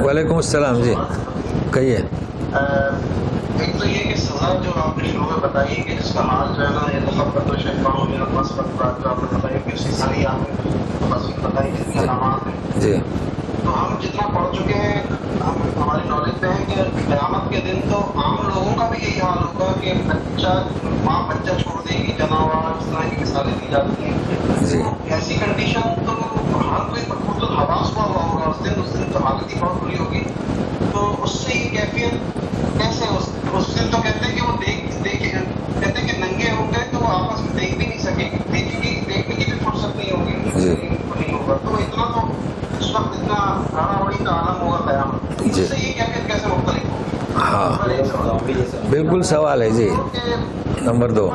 وعلیکم السلام. جی کہیے.
ایک تو یہ کہ سزا جو آپ نے شروع میں بتائی کہ جس کا حال جو ہے نا یہ محبت و شفاء میں مثبت بات جو آپ نے بتائی کہ اس کی ساری آپ نے مزید بتائی جتنی علامات ہیں.
جی
تو ہم جتنا پڑھ چکے ہیں، ہماری نالج میں ہے کہ قیامت کے دن تو عام لوگوں کا بھی یہی حال ہوگا کہ ماں بچہ چھوڑ دے گی، جناور، اس طرح کی مثالیں دی جاتی ہیں.
جی
ایسی کنڈیشن تو ہر کوئی مخصوص حواس ہوا ہوگا اس دن تو حالت ہی بہت بری ہوگی. تو اس سے یہ کیفیت کیسے اس دن تو کہتے ہیں کہ وہ کہتے ہیں کہ ننگے ہوں گے تو وہ آپس میں دیکھ بھی نہیں سکے گی، دیکھنے کی بھی فرصت نہیں ہوگی، نہیں ہوگا. تو اتنا تو اس وقت اتنا ہاڑی کا عالم ہوگا قیامت. اس سے یہ کیفیت کیسے مختلف ہوگی؟
ہاں بالکل سوال ہے. جی نمبر 2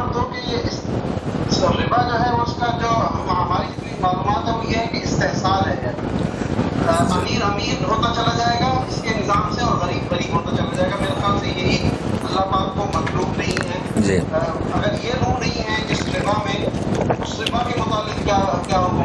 ربا جو ہے اس کا جو ہماری جتنی معلومات ہے وہ یہ ہے کہ استحصال ہے. امیر ہوتا چلا جائے گا اس کے نظام سے اور غریب ہوتا چلا جائے گا. میرے خیال سے یہی اللہ پاک کو مطلوب نہیں ہے.
جی
اگر یہ روح نہیں ہے جس ربا میں، اس ربا کے متعلق کیا حکم